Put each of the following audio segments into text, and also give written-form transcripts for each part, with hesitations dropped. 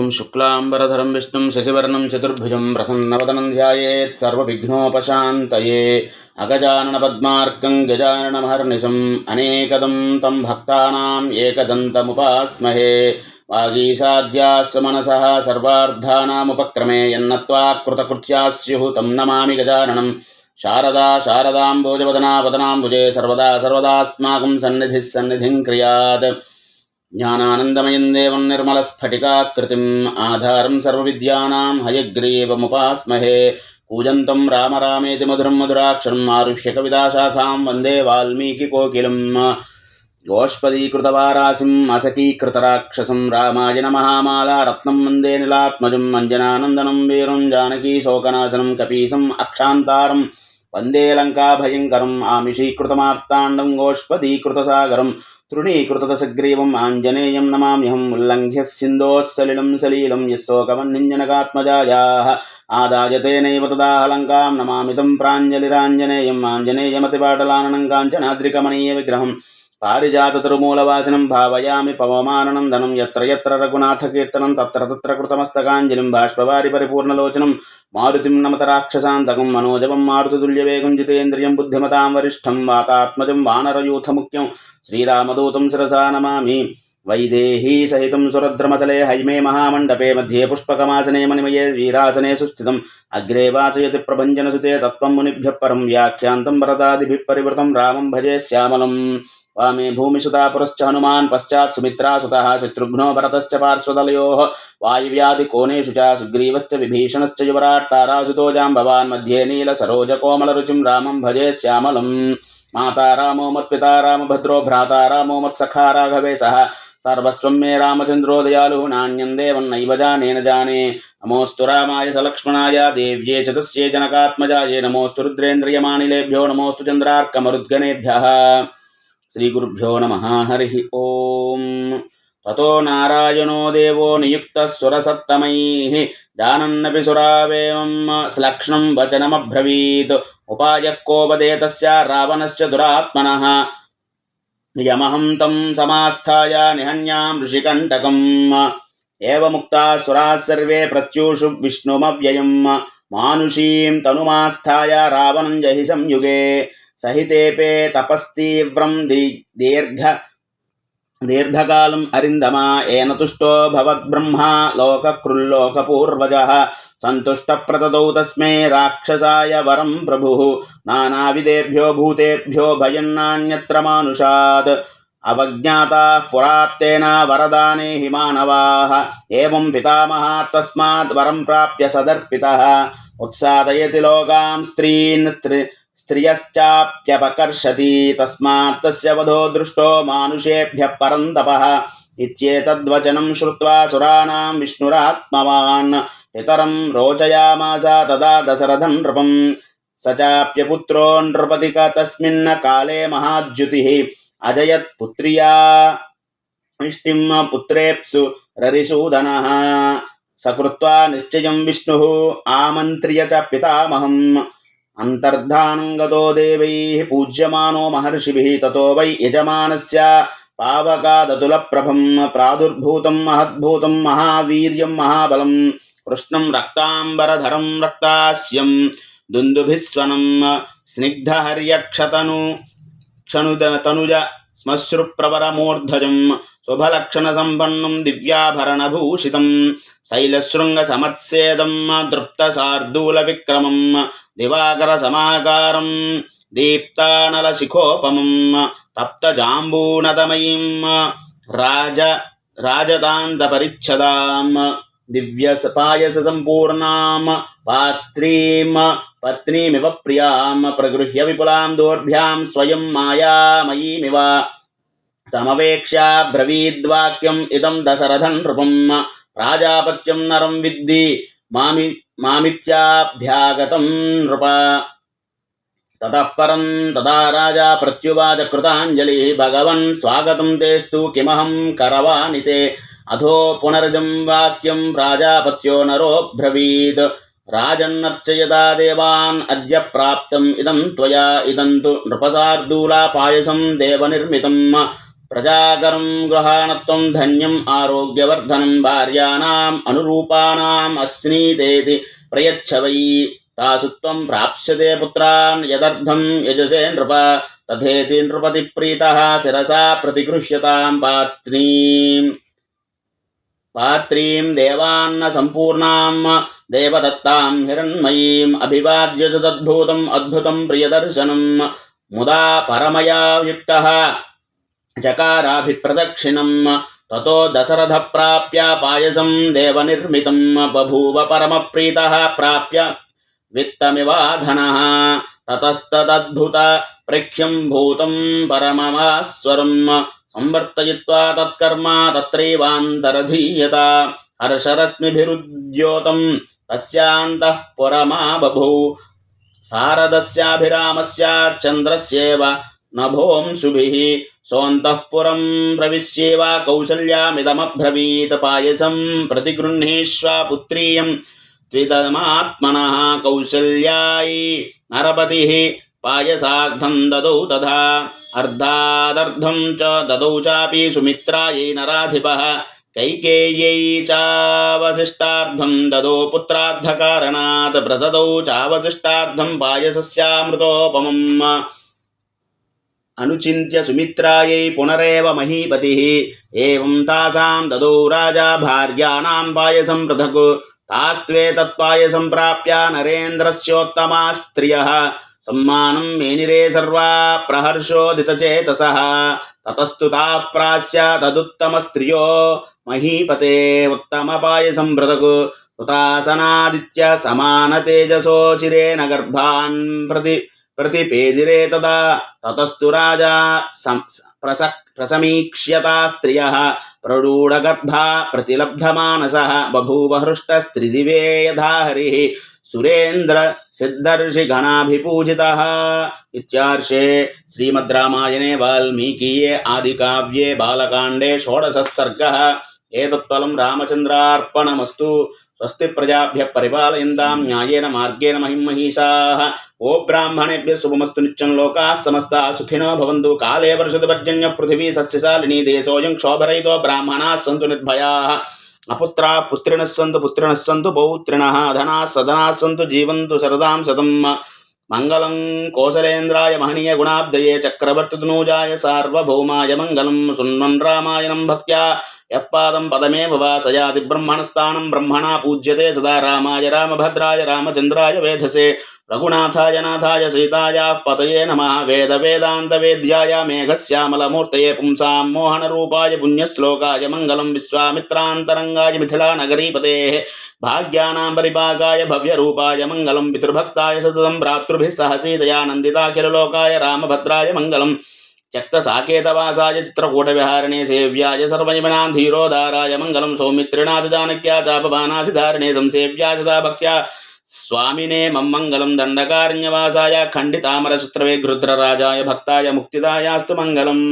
ఓం శుక్లాంబరధరం విష్ణుం శశివర్ణం చతుర్భుజం ప్రసన్నవదనం ధ్యాయేత్ సర్వవిఘ్నోపశాంతయే అగజానన పద్మార్కం గజాననమహర్నిశం అనేకదం తం భక్తానాం ఏకదంతముపాస్మహే వాగీషాద్యాస్య మనసః సర్వార్థానాముపక్రమే యన్నత్వా కృతకృత్యాస్యుః తం నమామి గజాననం శారదా శారదాంబోజవదనా వదనాంబుజే సర్వదా సర్వదాస్మాకం సన్నిధిః సన్నిధిం క్రియాత్ జ్ఞానానందమయం దేవం నిర్మలస్ఫటికాకృతిం ఆధారం సర్వవిద్యానాం హయగ్రీవముపాస్మహే కూజంతం రామ రామేతి మధురం మధురాక్షరం ఆరుహ్య కవితాశాఖాం వందే వాల్మీకికోకిలం గోష్పదీకృతవారాసిం అసకీకృతరాక్షసం రామాయణ మహామాలా రత్నం వందే నిలాత్మజం అంజనానందనం వీరం జానకీ శోకనాశనం కపీసం అక్షాంతారం వందే లంకాభయంకరం ఆమిషీకృతమార్తాండం గోష్పదీకృతసాగరం తృణీకృతదశగ్రీవం ఆంజనేయం నమామ్యహం ఉల్లంఘ్య సింధోః సలిలం సలీలం యస్సోకవన్నింజనకాత్మజాయాః ఆదాయ తేనైవ తదాహ లంకాం నమామితం ప్రాంజలిరాంజనేయం ఆంజనేయమతిపాటలాననం కాంచనాద్రికమణీయ విగ్రహం పారిజాతతరుమూలవాసినం భావయామి పవమాననందనం యత్ర యత్ర రఘునాథకీర్తనం తత్ర తత్ర కృతమస్తకాంజలిం బాష్పవారి పరిపూర్ణలోచనం మారుతిం నమత రాక్షసాంతకం మనోజవం మారుతుల్యవేగం జితేంద్రియం బుద్ధిమతాం వరిష్టం వాతాత్మజం వానరయూథముఖ్యం శ్రీరామదూతం శిరసా నమామి వైదేహీ సహితం సురద్రమతలే హైమే మహామండపే మధ్యే పుష్పకమాసనే మణిమయే వీరాసనే సుస్థితం అగ్రే వాచయతి ప్రభంజనసుతే తత్వం మునిభ్యః పరం వ్యాఖ్యాంతం భరతాదిభిః పరివృతం రామం భజే శ్యామలం వామే భూమిసుతా పురశ్చ హనుమాన్ పశ్చాత్ సుమిత్రాసుతః శత్రుఘ్నో భరతశ్చ పార్శ్వదలయోః వాయువ్యాది కోణేషు చ సుగ్రీవశ్చ విభీషణశ్చ యువరాట్ తారాసుతో జాంబవాన్ మధ్యే నీల సరోజ కోమలరుచిం రామం భజే శ్యామలం మాతా రామో మత్పితా రామభద్రో భ్రాతా రామో మత్సఖా రాఘవేశః సర్వస్వం మే రామచంద్రో దయాళుః నాణ్యం దేవం నైవ జానే న జానే నమోऽस्तु రామాయ సలక్ష్మణాయ దేవ్యే చ తస్యై జనకాత్మజాయే నమోऽस्तु రుద్రేంద్రియమానిలేభ్యో నమోऽस्तु చంద్రార్కమరుద్గణేభ్యః శ్రీగురుభ్యో నమః హరి ఓం తతో నారాయణో దేవో నియుక్తః సురసత్తమైః జానన్నపి సురావేవం శ్లక్ష్ణం వచనమబ్రవీత్ ఉపాయః కోపదేతస్య రావణస్య దురాత్మనః యమహం తం సమాస్థాయ నిహన్యాం ఋషికంటకం ఏవముక్తా సురాः సర్వే ప్రత్యూషు విష్ణుమవ్యయం మానుషీం తనుమాస్థాయ రావణం జహి సంయుగే సహితేపే తపస్తీవ్రం దీర్ఘకాలం అరిందమా ఏన తుష్టో భవద్బ్రహ్మా లోకకృల్లోకపూర్వజః సంతుష్టప్రతదౌ తస్మై రాక్షసాయ వరం ప్రభుః నానావిధేభ్యో భూతేభ్యో భయం నాన్యత్ర మానుషాత్ అవజ్ఞాతాః పురాత్తేన వరదానే హి మానవాః ఏవం పితామహాత్ తస్మాత్ వరం ప్రాప్య సదర్పితః ఉత్సాదయతి లోకాం స్త్రియశ్చాప్యపకర్షతి తస్మాత్ తస్య వధో దృష్టో మానుషేభ్యః పరంతపః ఇత్యేతద్వచనం శ్రుత్వా సురాణాం విష్ణురాత్మవాన్ పితరం రోచయామాస తదా దశరథం నృపం స చాప్యపుత్రో నృపతిక తస్మిన్న కాలే మహాద్యుతిః అజయత్ పుత్ర్యా ఇష్టిం పుత్రేప్సు రరిసూదనః సకృత్వా నిశ్చయం విష్ణుః ఆమంత్ర్య చ పితామహం అంతర్ధానం గతో దేవైః పూజ్యమానో మహర్షిభిః తతో వై యజమానస్య పావకాదతులప్రభం ప్రాదుర్భూతం మహద్భూతం మహావీర్యం మహాబలం కృష్ణం రక్తాంబరధరం రక్తాస్యం దుందుభిస్వనం స్నిగ్ధహర్యక్షతను తనుజ శ్మశ్రుప్రవరమూర్ధజం శుభలక్షణసంపన్నం దివ్యాభరణభూషితం శైలశృంగసమత్సేదం దృప్తశార్దూలవిక్రమం దివాకరసమాకారం దీప్తానలశిఖోపమం తప్తజాంబూనతమయీం రాజతాంతపరిచ్ఛదాం దివ్యపాయససంపూర్ణాం పాత్రీం పత్నీమివ ప్రియాం ప్రగృహ్య విపులాం దోర్భ్యాం స్వయం మాయామయీమివ సమవేక్ష్య బ్రవీద్వాక్యం ఇదం దశరథం నృపం ప్రాజాపత్యం నరం విద్ధి మామిత్యాభ్యాగతం నృప తతః పరం తదా రాజా ప్రత్యువాచ కృతాంజలి భగవన్ స్వాగతం తేస్తు కిమహం కరవాణి తే అథో పునరిదం వాక్యం ప్రాజాపత్యో నరోబ్రవీత్ రాజన్నర్చయతా దేవాన్ అద్య ప్రాప్తం ఇదం త్వయా ఇదం తు నృపశార్దూలా పాయసం దేవనిర్మితం ప్రజాకరం గృహాణత్వం ధన్యం ఆరోగ్యవర్ధనం భార్యానాం అనురూపానాం అస్నీతేతి ప్రయచ్చ వై తాసు త్వం ప్రాప్స్యతే పుత్రాన్ యదర్థం యజసే నృప తథేతి నృపతి ప్రీతః శిరసా ప్రతిగృహ్యతాం పాత్రీం దేవాన్న సంపూర్ణాం దేవదత్తాం హిరణ్మయీం అభివాద్య చ తద్భూతం అద్భుతం ప్రియదర్శనం ముదా పరమయా యుక్తః చకారాభిప్రదక్షిణం తతో దశరథ ప్రాప్య పాయసం దేవనిర్మితం బభూవ పరమప్రీతః ప్రాప్య విత్తమివాధనః తతస్తదద్భుత ప్రేక్ష్యం భూతం పరమమాస్వరం సంవర్తయిత్వా తత్కర్మ తత్రైవాంతరధీయత హర్షరశ్మిభిరుద్యోతం తస్యాంతః పురమా బభూ శారదస్యాభిరామస్య చంద్రస్యేవ నభోంశుభిః సోంతఃపురం ప్రవిశ్యేవ కౌసల్యామిదమబ్రవీత్ పాయసం ప్రతిగృహ్ణీష్వ పుత్రీయం త్విదమాత్మనః కౌసల్యాయై నరపతిః పాయసార్థం దదౌ తథా అర్ధాదర్ధం చ దదౌ చాపి సుమిత్రాయై నరాధిపః కైకేయ్యై చావశిష్టార్థం దదో పుత్రార్థకారణాత్ ప్రదదౌ చావశిష్టార్థం పాయసస్యామృతోపమం అనుచింత్య సుమిత్రాయై పునరేవ మహీపతిః ఏవం తాసాం దదౌ రాజా భార్యానాం పాయసం పృథక్ తాస్త్వే తత్పాయసం ప్రాప్య నరేంద్రస్యోత్తమా స్త్రియః సమ్మానం మేనిరే సర్వా ప్రహర్షోదితచేతసః తతస్తు తాః ప్రాస్య తదుత్తమస్త్రియో మహీపతే ఉత్తమపాయసం పృథక్ హుతాసనాదిత్య సమానతేజసో చిరేణ గర్భాన్ प्रतिपेदिरे तदा ततस्तु राजा प्रसमीक्ष्यता स्त्रियः प्ररूढगर्भा प्रतिलब्धमानसः बभूव हृष्टस्त्रिदिवे यथा हरिः सुरेन्द्र सिद्धर्षिगणाभिपूजितः इत्यार्षे श्रीमद् रामायणे वाल्मीकीये आदिकाव्ये बालकाण्डे 16 सर्गः एतत्फलं रामचन्द्रार्पणमस्तु स्वस्ति प्रजाभ्यः परिपालयन्तां न्यायेन मार्गेण महिषाः ओ ब्राह्मणेभ्यः शुभमस्तु नित्यं लोकाः समस्ताः सुखिनो भवन्तु काले वर्षतु पर्जन्यः पृथिवी सस्यशालिनी देशोऽयं क्षोभरहितो ब्राह्मणाः सन्तु निर्भयाः अपुत्राः पुत्रिणः सन्तु पौत्रिणः धनाः सदनाः सन्तु जीवन्तु शरदां शतं मंगलं कौसलेन्द्राय महनीय गुणाब्दये चक्रवर्तितनूजाय सार्वभौमाय मंगलं सुन्वन् रामायणं भक्त्या यत्पादं पदमेव वा सयाति ब्रह्मणस्थानं ब्रह्मणा पूज्यते सदा रामाय रामभद्राय रामचन्द्राय वेधसे रघुनाथाय नाथाय सीतायाः पतये नमः वेद वेदान्त वेद्याय मेघश्यामलमूर्तये पुंसां मोहनरूपाय पुण्यश्लोकाय मंगलं विश्वामित्रान्तरङ्गाय मिथिलानगरीपतेः भाग्यानां परिभागाय भव्यरूपाय मंगलं पितृभक्ताय सततं भ्रातृभिः सह सीतया नन्दिताखिललोकाय रामभद्राय मंगलं त्यक्तसाकेतवासाय चित्रकूटविहारिणे सेव्याय सर्वैमनां धीरोदाराय मंगलं सौमित्रिणा च चाणक्या चापबाणाचि धारिणे संसेव्याय सदा भक्त्या स्वामिने मङ्गलं दण्डकारण्यवासाय खण्डितामरशत्रवे गृध्रराजाय भक्ताय मुक्तिदायास्तु मंगलम्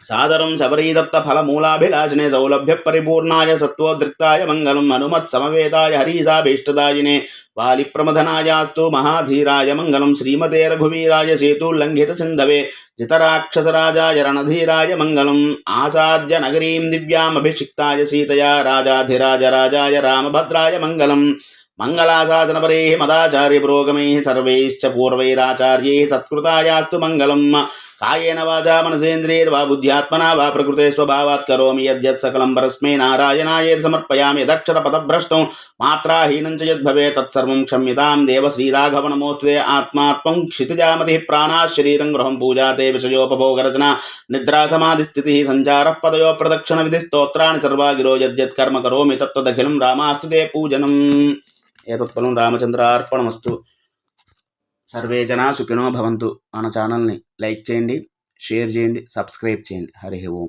सादरं शबरीदत्तफलमूलाभिलाषिने सौलभ्यपरिपूर्णाय सत्त्वोद्रिक्ताय मंगलम् हनुमत्समवेताय हरीशाभीष्टदायिने वालिप्रमथनायास्तु महाधीराय मंगलं श्रीमते रघुवीराय सेतुल्लङ्घितसिन्धवे जितराक्षसराजाय रणधीराय मंगलम् आसाद्य नगरीं दिव्यामभिषिक्ताय सीतया राजाधिराजराजाय रामभद्राय मंगलम् मंगलाशासनपरैः मदाचार्य पुरोगमैः सर्वैश्च पूर्वैराचार्यैः सत्कृतायास्तु मंगलम् कायेन वाचा मनसेन्द्रियैर्वा बुद्ध्यात्मना वा प्रकृते स्वभावात् करोमि यद्यत् सकलं परस्मै नारायणाय समर्पयामि यदक्षरपदभ्रष्टं मात्राहीनं च यद्भवेत् तत्सर्वं क्षम्यतां देव श्रीराघव नमोऽस्तुते आत्मा त्वं क्षितिजामतिः प्राणाः शरीरं गृहं पूजा ते विषयोपभोगरचना निद्रा समाधिस्थितिः सञ्चारः पदयो प्रदक्षिणविधिस्तोत्राणि सर्वा गिरो यद्यत् कर्म करोमि तत्तदखिलं रामास्तु ते पूजनम् एतत्फलं रामचन्द्रार्पणमस्तु सर्वे जना सुखिनो भवन्तु మన ఛానల్ని లైక్ చేయండి షేర్ చేయండి సబ్స్క్రైబ్ చేయండి హరి ఓం